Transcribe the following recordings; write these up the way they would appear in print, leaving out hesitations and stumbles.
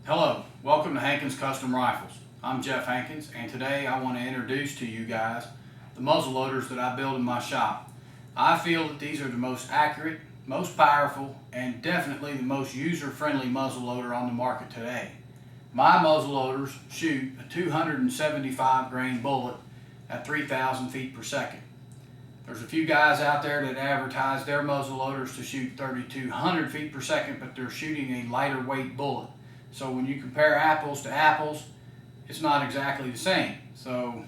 Hello, welcome to Hankins Custom Rifles. I'm Jeff Hankins, and today I want to introduce to you guys the muzzleloaders that I build in my shop. I feel that these are the most accurate, most powerful, and definitely the most user-friendly muzzleloader on the market today. My muzzleloaders shoot a 275 grain bullet at 3,000 feet per second. There's a few guys out there that advertise their muzzleloaders to shoot 3,200 feet per second, but they're shooting a lighter weight bullet. So when you compare apples to apples, it's not exactly the same. So,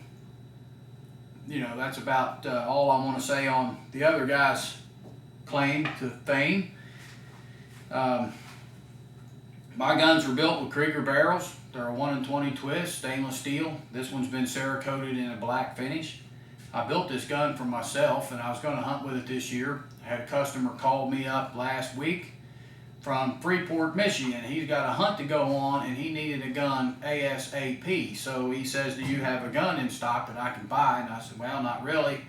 you know, that's about all I want to say on the other guy's claim to fame. My guns are built with Krieger barrels. They're a 1 in 20 twist, stainless steel. This one's been Cerakoted in a black finish. I built this gun for myself, and I was going to hunt with it this year. I had a customer call me up last week from Freeport, Michigan. He's got a hunt to go on, and he needed a gun ASAP. So he says, do you have a gun in stock that I can buy? And I said, well, not really.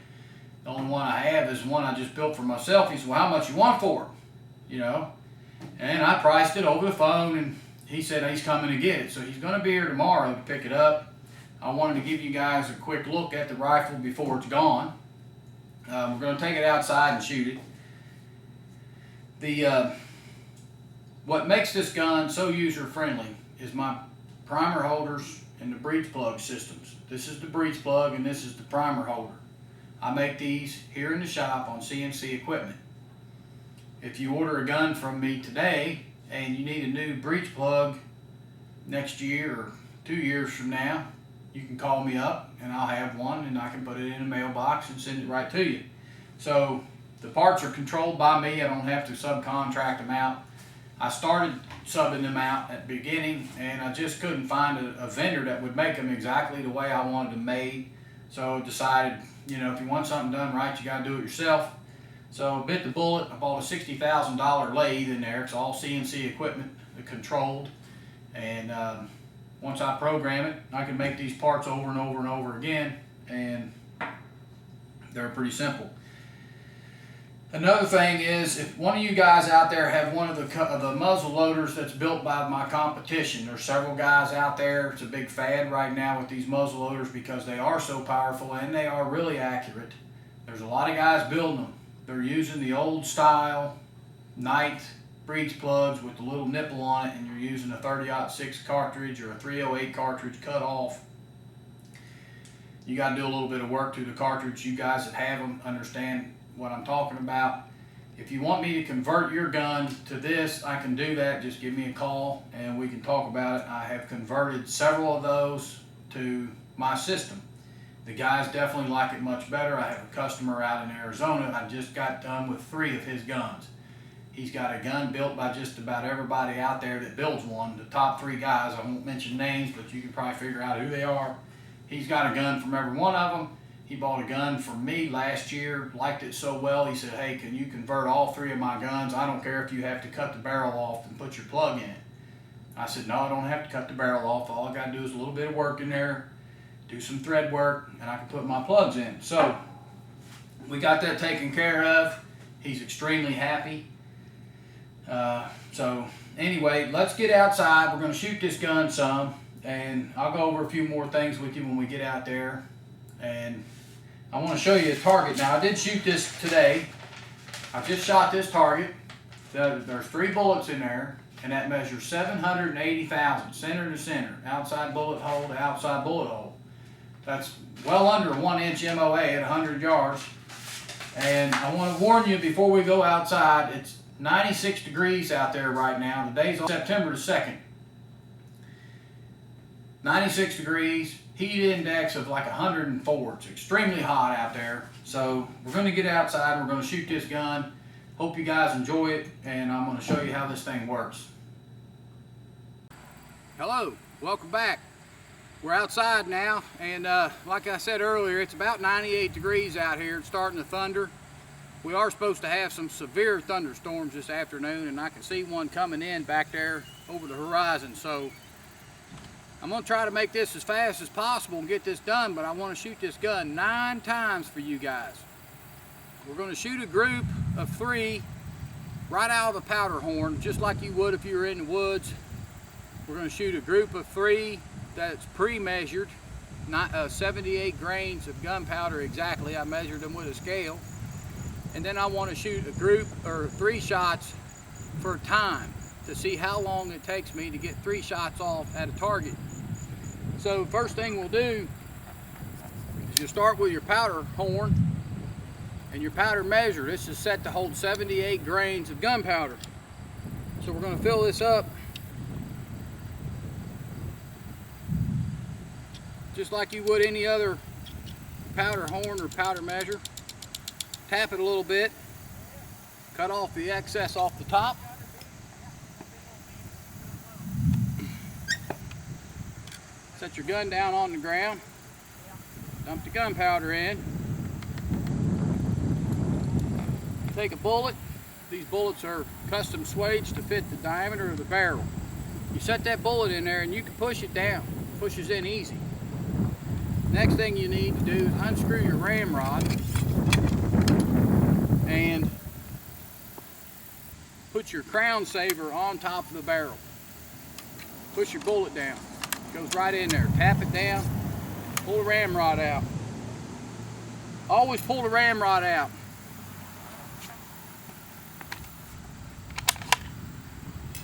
The only one I have is one I just built for myself. He said, well, how much you want for it? You know? And I priced it over the phone, and he said he's coming to get it. So he's going to be here tomorrow to pick it up. I wanted to give you guys a quick look at the rifle before it's gone. We're going to take it outside and shoot it. What makes this gun so user-friendly is my primer holders and the breech plug systems. This is the breech plug and this is the primer holder. I make these here in the shop on CNC equipment. If you order a gun from me today and you need a new breech plug next year or 2 years from now, you can call me up and I'll have one, and I can put it in a mailbox and send it right to you. So the parts are controlled by me. I don't have to subcontract them out. I started subbing them out at the beginning, and I just couldn't find a vendor that would make them exactly the way I wanted them made. So I decided, you know, if you want something done right, you got to do it yourself. So I bit the bullet. I bought a $60,000 lathe in there. It's all CNC equipment, controlled. And once I program it, I can make these parts over and over and over again, and they're pretty simple. Another thing is, if one of you guys out there have one of the muzzle loaders that's built by my competition, there's several guys out there. It's a big fad right now with these muzzle loaders because they are so powerful and they are really accurate. There's a lot of guys building them. They're using the old style Knight breech plugs with the little nipple on it, and you're using a 30-06 cartridge or a 308 cartridge cut off. You got to do a little bit of work to the cartridge. You guys that have them understand what I'm talking about. If you want me to convert your gun to this, I can do that. Just give me a call and we can talk about it. I have converted several of those to my system. The guys definitely like it much better. I have a customer out in Arizona. I just got done with 3 of his guns. He's got a gun built by just about everybody out there that builds one. The top 3 guys, I won't mention names, but you can probably figure out who they are. He's got a gun from every one of them. He bought a gun from me last year, liked it so well, he said, hey, can you convert all 3 of my guns? I don't care if you have to cut the barrel off and put your plug in it. I said, no, I don't have to cut the barrel off. All I got to do is a little bit of work in there, do some thread work, and I can put my plugs in. So we got that taken care of. He's extremely happy. So anyway, let's get outside. We're going to shoot this gun some, and I'll go over a few more things with you when we get out there. And I want to show you a target. Now, I did shoot this today. I just shot this target. There's 3 bullets in there, and that measures 780 thousandths, center to center, outside bullet hole to outside bullet hole. That's well under a 1-inch MOA at 100 yards. And I want to warn you before we go outside, it's 96 degrees out there right now. Today's September the 2nd. 96 degrees. Heat index of like 104. It's extremely hot out there. So we're going to get outside. We're going to shoot this gun. Hope you guys enjoy it, and I'm going to show you how this thing works. Hello, welcome back. We're outside now, and like I said earlier, it's about 98 degrees out here. It's starting to thunder. We are supposed to have some severe thunderstorms this afternoon, and I can see one coming in back there over the horizon. So I'm going to try to make this as fast as possible and get this done, but I want to shoot this gun 9 times for you guys. We're going to shoot a group of 3 right out of the powder horn, just like you would if you were in the woods. We're going to shoot a group of 3 that's pre-measured, not 78 grains of gunpowder exactly. I measured them with a scale. And then I want to shoot a group or 3 shots for time to see how long it takes me to get 3 shots off at a target. So first thing we'll do is you'll start with your powder horn and your powder measure. This is set to hold 78 grains of gunpowder. So we're going to fill this up just like you would any other powder horn or powder measure. Tap it a little bit, cut off the excess off the top. Set your gun down on the ground, dump the gunpowder in, take a bullet. These bullets are custom swaged to fit the diameter of the barrel. You set that bullet in there and you can push it down, pushes in easy. Next thing you need to do is unscrew your ramrod and put your crown saver on top of the barrel. Push your bullet down. It goes right in there. Tap it down. Pull the ramrod out. Always pull the ramrod out.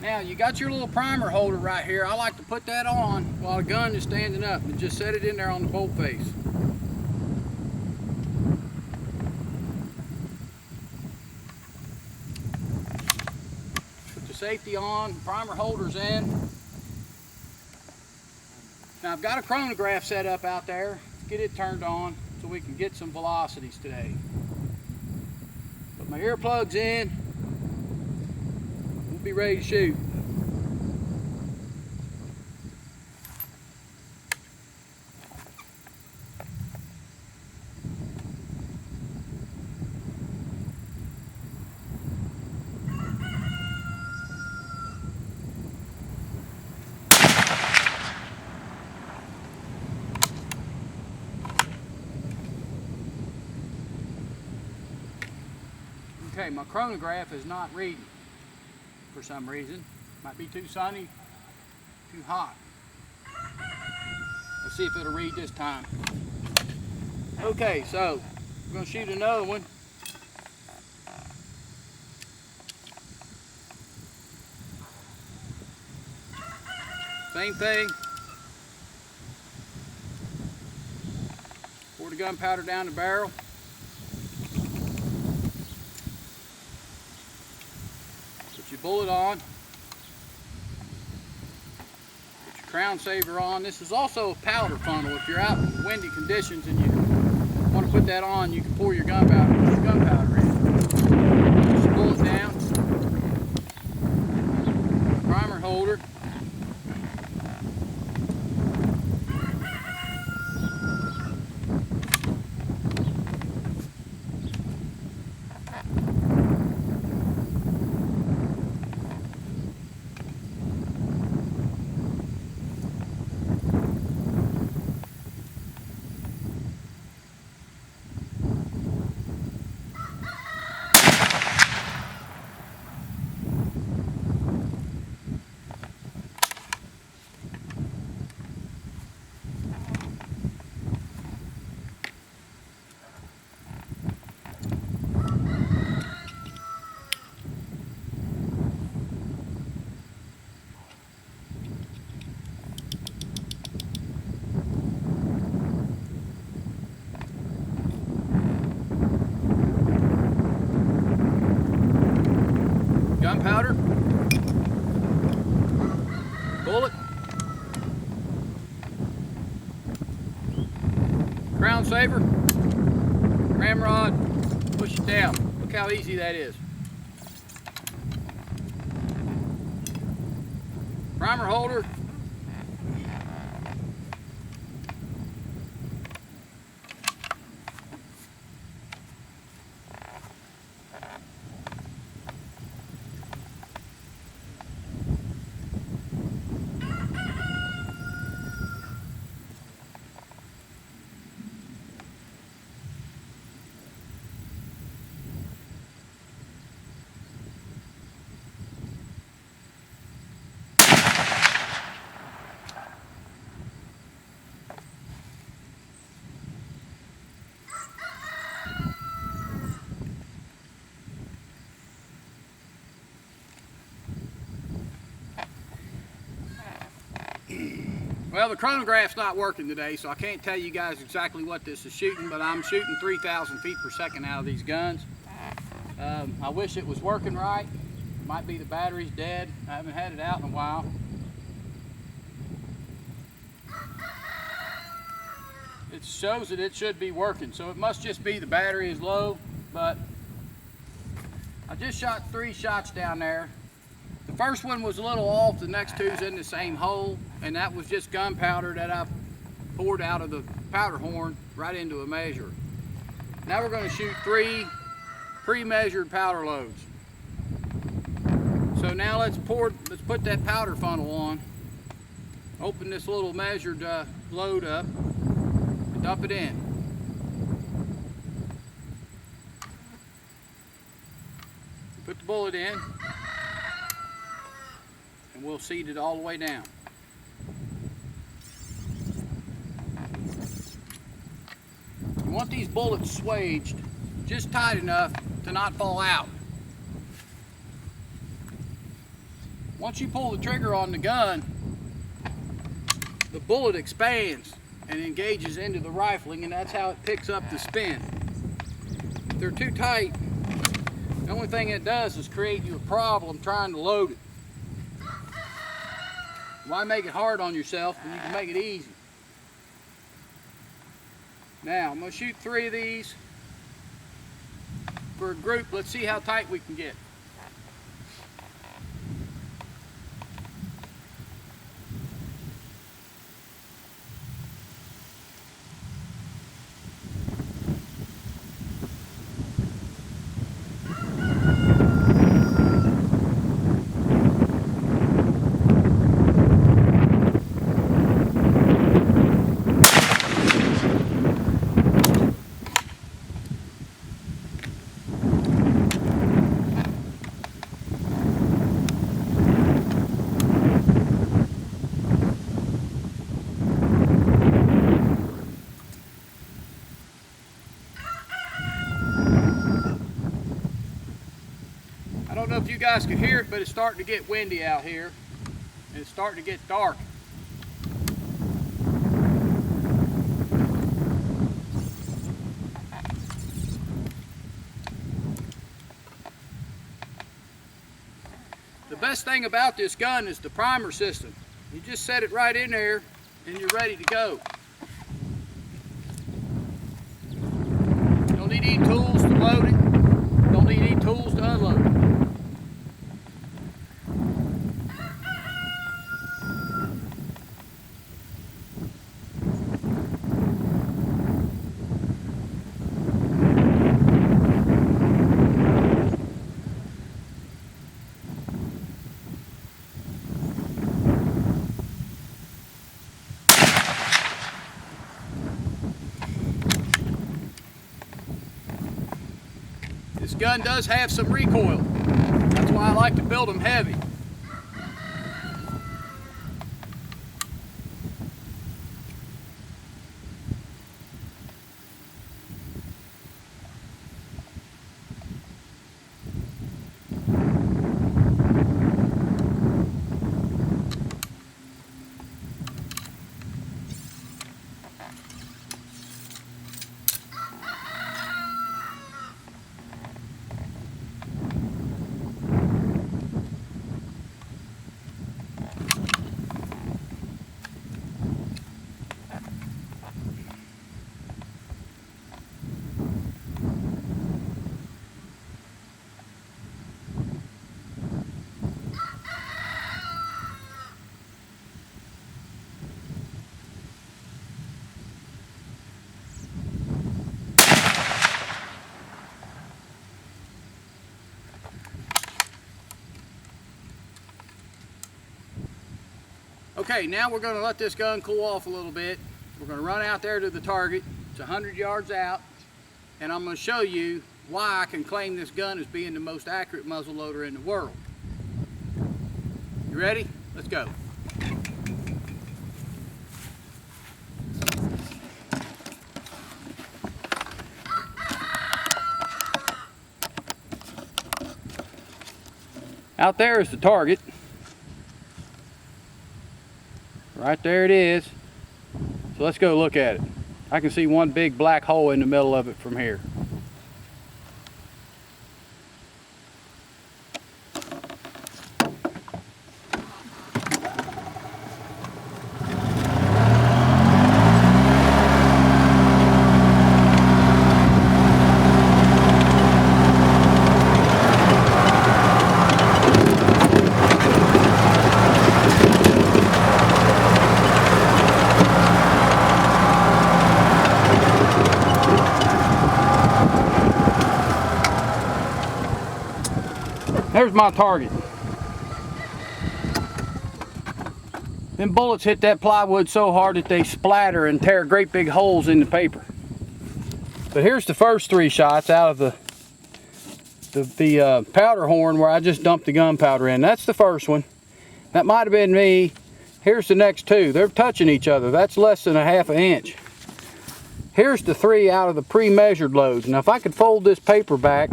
Now you got your little primer holder right here. I like to put that on while the gun is standing up and just set it in there on the bolt face. Put the safety on, primer holder's in. Now I've got a chronograph set up out there. Let's get it turned on so we can get some velocities today. Put my earplugs in. We'll be ready to shoot. Okay, my chronograph is not reading for some reason. Might be too sunny, too hot. Let's see if it'll read this time. Okay, so we're going to shoot another one. Same thing. Pour the gunpowder down the barrel. Put your bullet on. Put your crown saver on. This is also a powder funnel. If you're out in windy conditions and you want to put that on, you can pour your gunpowder in. Put your bullet down. Primer holder. Gunpowder, bullet, crown saver, ramrod, push it down. Look how easy that is. Primer holder, Well, the chronograph's not working today, so I can't tell you guys exactly what this is shooting, but I'm shooting 3,000 feet per second out of these guns. I wish it was working right. Might be the battery's dead. I haven't had it out in a while. It shows that it should be working, so it must just be the battery is low, but I just shot 3 shots down there. The first one was a little off, the next two's in the same hole, and that was just gunpowder that I poured out of the powder horn right into a measure. Now we're going to shoot 3 pre-measured powder loads. So now let's put that powder funnel on, open this little measured load up, and dump it in. Put the bullet in, and we'll seat it all the way down. You want these bullets swaged just tight enough to not fall out. Once you pull the trigger on the gun, the bullet expands and engages into the rifling, and that's how it picks up the spin. If they're too tight, the only thing it does is create you a problem trying to load it. Why make it hard on yourself when you can make it easy? Now, I'm going to shoot 3 of these for a group. Let's see how tight we can get. I don't know if you guys can hear it, but it's starting to get windy out here, and it's starting to get dark. The best thing about this gun is the primer system. You just set it right in there, and you're ready to go. You don't need any tools to load it. You don't need any tools to unload it. This gun does have some recoil. That's why I like to build them heavy. Okay, now we're going to let this gun cool off a little bit. We're going to run out there to the target. It's 100 yards out, and I'm going to show you why I can claim this gun as being the most accurate muzzleloader in the world. You ready? Let's go. Out there is the target. Right there it is. So let's go look at it. I can see one big black hole in the middle of it from here. There's my target. Them bullets hit that plywood so hard that they splatter and tear great big holes in the paper. But here's the first 3 shots out of the powder horn where I just dumped the gunpowder in. That's the first one. That might have been me. Here's the next 2. They're touching each other. That's less than a ½ inch. Here's the 3 out of the pre-measured loads. Now if I could fold this paper back,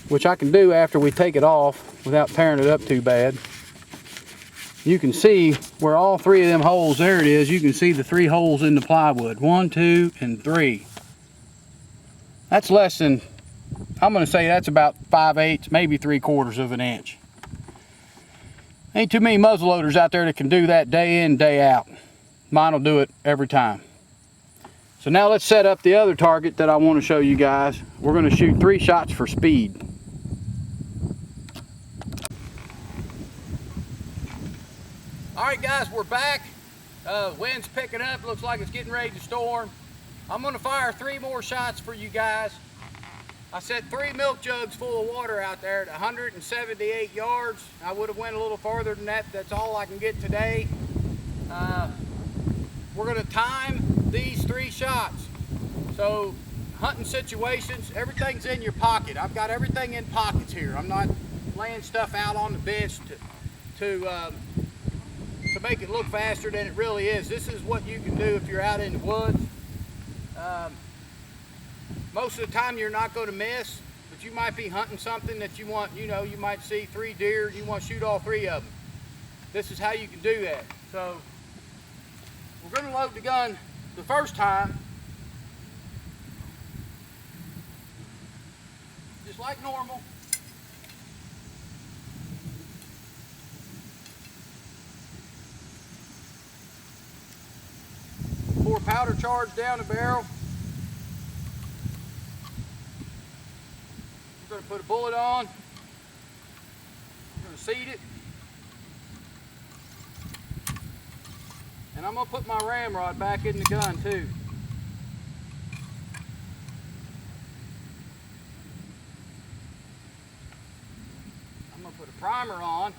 which I can do after we take it off without tearing it up too bad, you can see where all 3 of them holes, there it is, you can see the 3 holes in the plywood. 1, 2, and 3. That's less than, I'm going to say that's about 5/8, maybe 3/4 of an inch. Ain't too many muzzleloaders out there that can do that day in, day out. Mine will do it every time. So now let's set up the other target that I want to show you guys. We're going to shoot 3 shots for speed. Alright guys, we're back. Wind's picking up, looks like it's getting ready to storm. I'm going to fire 3 more shots for you guys. I set 3 milk jugs full of water out there at 178 yards. I would have went a little farther than that, but that's all I can get today. We're going to time these 3 shots. So hunting situations, everything's in your pocket. I've got everything in pockets here. I'm not laying stuff out on the bench to make it look faster than it really is. This is what you can do if you're out in the woods. Most of the time you're not going to miss, but you might be hunting something that you want, you know, you might see 3 deer, you want to shoot all 3 of them. This is how you can do that. So we're going to load the gun the first time, just like normal. Pour powder charge down the barrel. We're going to put a bullet on. We're going to seat it. And I'm going to put my ramrod back in the gun too. I'm going to put a primer on.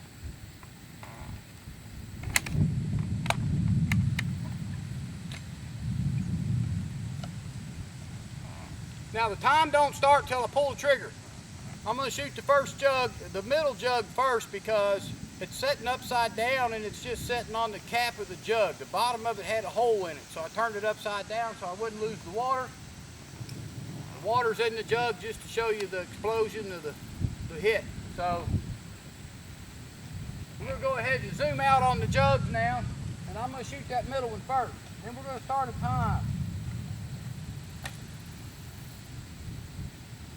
Now the time don't start till I pull the trigger. I'm going to shoot the first jug, the middle jug first, because it's setting upside down and it's just setting on the cap of the jug. The bottom of it had a hole in it, so I turned it upside down so I wouldn't lose the water. The water's in the jug just to show you the explosion of the hit. So we're going to go ahead and zoom out on the jugs now, and I'm going to shoot that middle one first. Then we're going to start a time.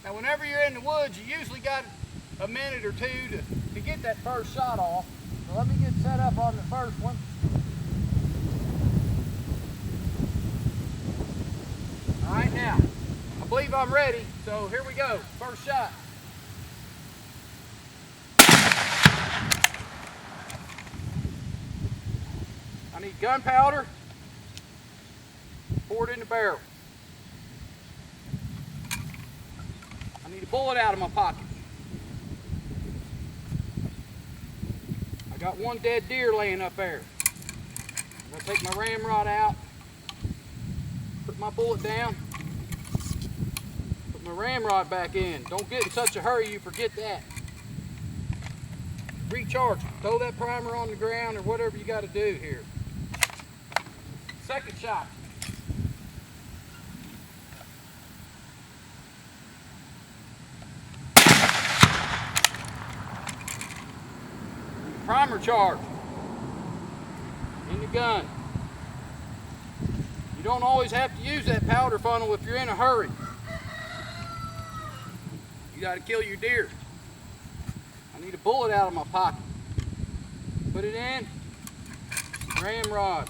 Now whenever you're in the woods, you usually got a minute or 2 to get that first shot off. So let me get set up on the first one. All right, now, I believe I'm ready, so here we go. First shot. I need gunpowder. Pour it in the barrel. I need a bullet out of my pocket. I got 1 dead deer laying up there. I'm going to take my ramrod out, put my bullet down, put my ramrod back in. Don't get in such a hurry you forget that. Recharge it. Throw that primer on the ground or whatever you got to do here. Second shot. Primer charge. in the gun. You don't always have to use that powder funnel if you're in a hurry. You got to kill your deer. I need a bullet out of my pocket. Put it in, ramrod.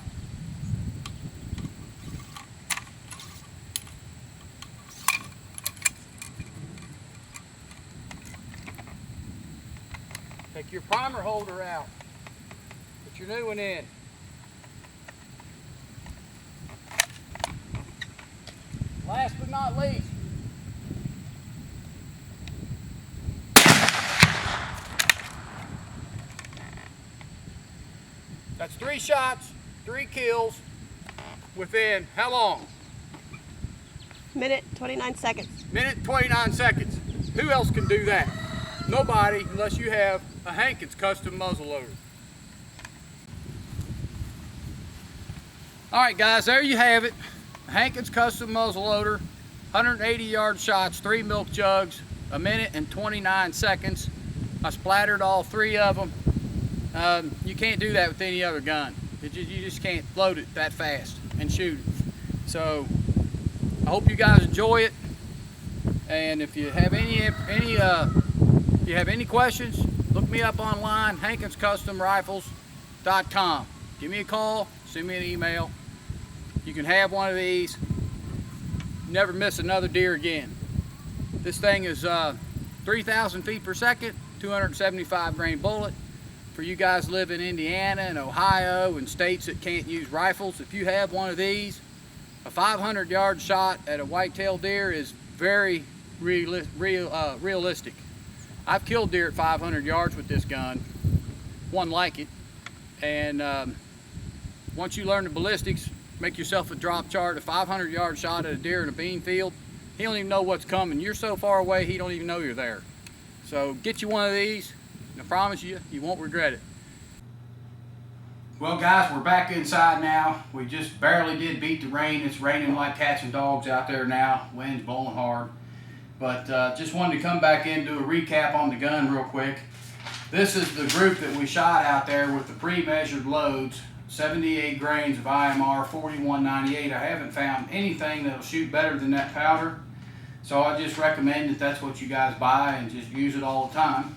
Take your primer holder out. Put your new one in. Last but not least, that's 3 shots, 3 kills within how long? Minute 29 seconds. Minute 29 seconds. Who else can do that? Nobody, unless you have a Hankins Custom Muzzleloader. Alright guys, there you have it. Hankins Custom Muzzleloader, 180 yard shots, 3 milk jugs, a minute and 29 seconds. I splattered all 3 of them. You can't do that with any other gun. You just can't load it that fast and shoot it. So I hope you guys enjoy it. And if you have any questions, look me up online, HankinsCustomRifles.com. Give me a call, send me an email. You can have one of these. Never miss another deer again. This thing is 3,000 feet per second, 275 grain bullet. For you guys live in Indiana and Ohio and states that can't use rifles, if you have one of these, a 500 yard shot at a white-tailed deer is very realistic. I've killed deer at 500 yards with this gun, one like it, and once you learn the ballistics, make yourself a drop chart, a 500 yard shot at a deer in a bean field, he don't even know what's coming. You're so far away, he don't even know you're there. So get you one of these, and I promise you, you won't regret it. Well guys, we're back inside now. We just barely did beat the rain. It's raining like cats and dogs out there now. Wind's blowing hard. But just wanted to come back in, do a recap on the gun real quick. This is the group that we shot out there with the pre-measured loads. 78 grains of IMR 4198. I haven't found anything that'll shoot better than that powder. So I just recommend that that's what you guys buy and just use it all the time.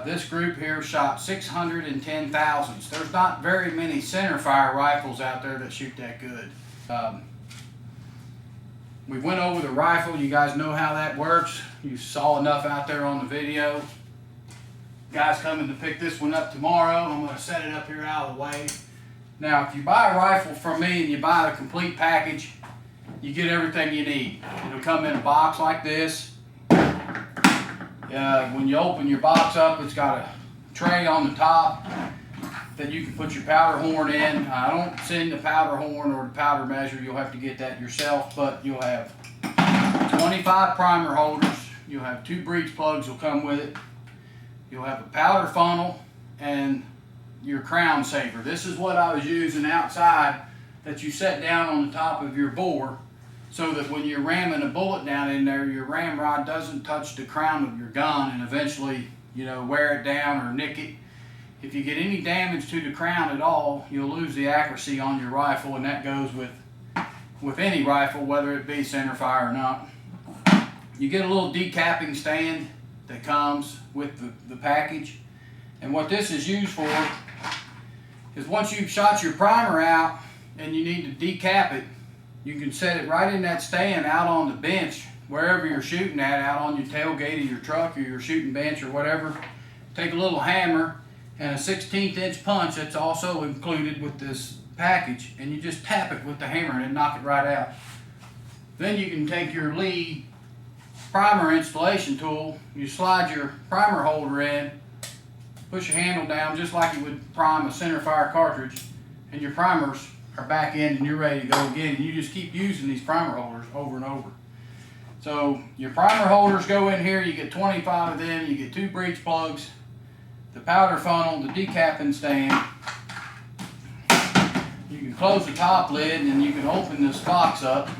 This group here shot 610 thousandths. There's not very many centerfire rifles out there that shoot that good. We went over the rifle. You guys know how that works. You saw enough out there on the video. Guys coming to pick this one up tomorrow. I'm going to set it up here out of the way. Now, if you buy a rifle from me and you buy the complete package, you get everything you need. It'll come in a box like this. When you open your box up, it's got a tray on the top that you can put your powder horn in. I don't send the powder horn or the powder measure. You'll have to get that yourself, but you'll have 25 primer holders. You'll have 2 breech plugs will come with it. You'll have a powder funnel and your crown saver. This is what I was using outside that you set down on the top of your bore so that when you're ramming a bullet down in there, your ramrod doesn't touch the crown of your gun and eventually, you know, wear it down or nick it. If you get any damage to the crown at all, you'll lose the accuracy on your rifle, and that goes with any rifle, whether it be centerfire or not. You get a little decapping stand that comes with the package, and what this is used for is once you've shot your primer out and you need to decap it, you can set it right in that stand out on the bench, wherever you're shooting at, out on your tailgate of your truck or your shooting bench or whatever. Take a little hammer and a 1/16 inch punch that's also included with this package, and you just tap it with the hammer and knock it right out. Then you can take your Lee primer installation tool, you slide your primer holder in, push your handle down just like you would prime a centerfire cartridge, and your primers are back in and you're ready to go again. And you just keep using these primer holders over and over. So your primer holders go in here, you get 25 of them, you get 2 breech plugs, the powder funnel, the decapping stand. You can close the top lid and then you can open this box up.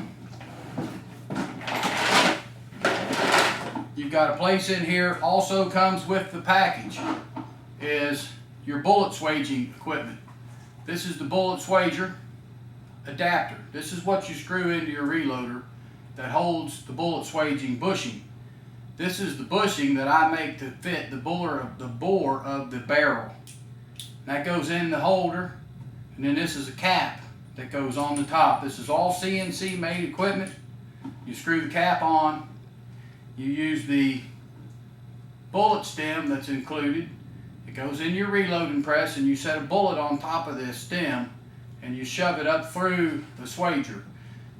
You've got a place in here, also comes with the package, is your bullet swaging equipment. This is the bullet swager adapter. This is what you screw into your reloader that holds the bullet swaging bushing. This is the bushing that I make to fit the bore of the barrel. That goes in the holder, and then this is a cap that goes on the top. This is all CNC made equipment. You screw the cap on, you use the bullet stem that's included. It goes in your reloading press, and you set a bullet on top of this stem and you shove it up through the swager.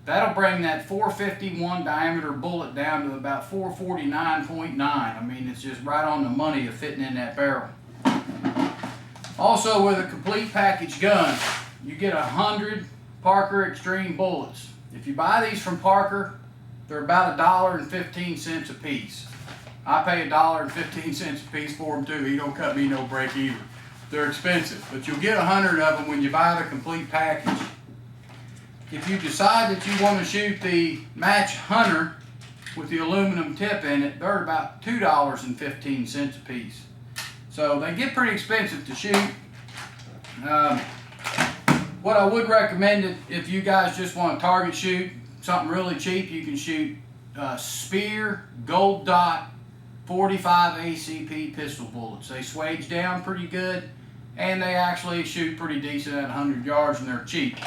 That'll bring that 451 diameter bullet down to about 449.9. I mean, it's just right on the money of fitting in that barrel. Also, with a complete package gun, you get 100 Parker Extreme bullets. If you buy these from Parker, they're about $1.15 a piece. I pay $1.15 a piece for them too. He don't cut me no break either. They're expensive, but you'll get 100 of them when you buy the complete package. If you decide that you want to shoot the Match Hunter with the aluminum tip in it, they're about $2.15 a piece. So they get pretty expensive to shoot. What I would recommend it if you guys just want to target shoot something really cheap, you can shoot Spear Gold Dot 45 ACP pistol bullets. They swage down pretty good, and they actually shoot pretty decent at 100 yards, and they're cheap.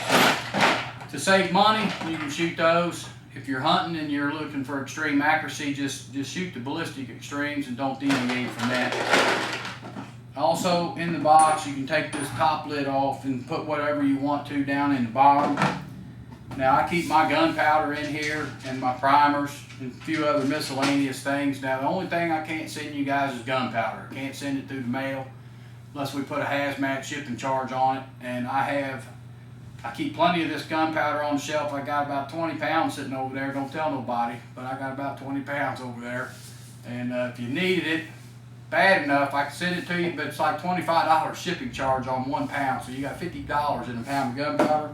To save money, you can shoot those. If you're hunting and you're looking for extreme accuracy, just shoot the ballistic extremes and don't deviate from that. Also, in the box, you can take this top lid off and put whatever you want to down in the bottom. Now, I keep my gunpowder in here and my primers and a few other miscellaneous things. Now, the only thing I can't send you guys is gunpowder. I can't send it through the mail unless we put a hazmat shipping charge on it. And I keep plenty of this gunpowder on the shelf. I got about 20 pounds sitting over there. Don't tell nobody, but I got about 20 pounds over there. And if you needed it bad enough, I can send it to you, but it's like $25 shipping charge on 1 pound. So you got $50 in a pound of gunpowder.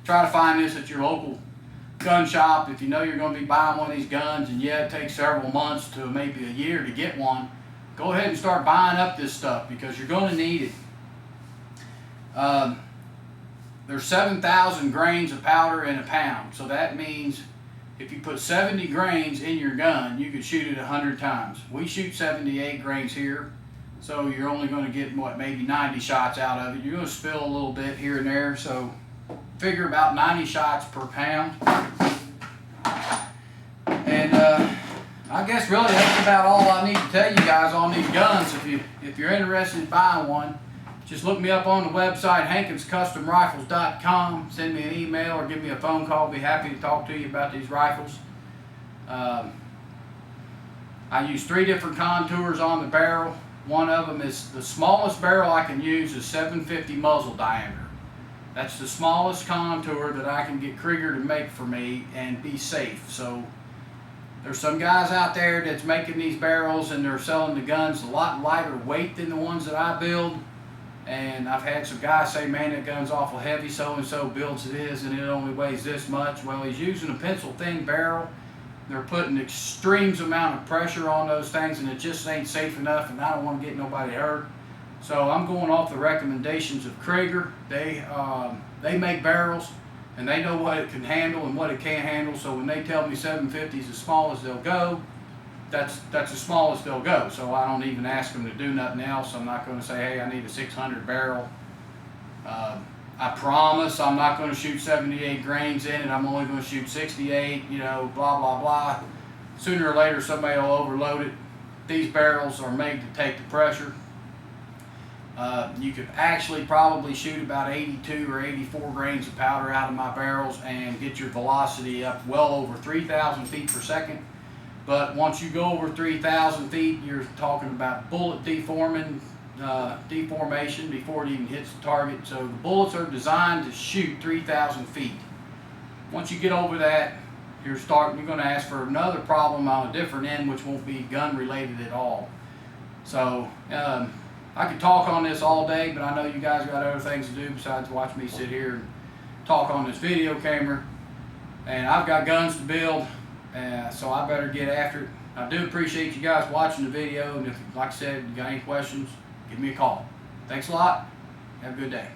Try to find this at your local gun shop. If you know you're going to be buying one of these guns, and yeah, it takes several months to maybe a year to get one, go ahead and start buying up this stuff because you're going to need it. There's 7,000 grains of powder in a pound. So that means if you put 70 grains in your gun, you could shoot it 100 times. We shoot 78 grains here. So you're only going to get, what, maybe 90 shots out of it. You're going to spill a little bit here and there. So figure about 90 shots per pound. And I guess really that's about all I need to tell you guys on these guns. If you're interested in buying one, just look me up on the website, HankinsCustomRifles.com. Send me an email or give me a phone call. I'll be happy to talk to you about these rifles. I use 3 different contours on the barrel. One of them is the smallest barrel I can use is 750 muzzle diameter. That's the smallest contour that I can get Krieger to make for me and be safe. So there's some guys out there that's making these barrels and they're selling the guns a lot lighter weight than the ones that I build. And I've had some guys say, man, that gun's awful heavy, so-and-so builds it is, and it only weighs this much. Well, he's using a pencil-thin barrel. They're putting extremes amount of pressure on those things, and it just ain't safe enough, and I don't want to get nobody hurt. So I'm going off the recommendations of Krieger. They make barrels, and they know what it can handle and what it can't handle. So when they tell me 750 is as small as they'll go, that's as small as they'll go. So I don't even ask them to do nothing else. I'm not going to say, hey, I need a 600 barrel. I promise I'm not going to shoot 78 grains in it. I'm only going to shoot 68, you know, blah, blah, blah. Sooner or later, somebody will overload it. These barrels are made to take the pressure. You could actually probably shoot about 82 or 84 grains of powder out of my barrels and get your velocity up well over 3,000 feet per second. But once you go over 3,000 feet, you're talking about bullet deformation before it even hits the target. So the bullets are designed to shoot 3,000 feet. Once you get over that, you're going to ask for another problem on a different end, which won't be gun related at all. So I could talk on this all day, but I know you guys got other things to do besides watch me sit here and talk on this video camera. And I've got guns to build, so I better get after it. I do appreciate you guys watching the video, and if, like I said, you got any questions, give me a call. Thanks a lot. Have a good day.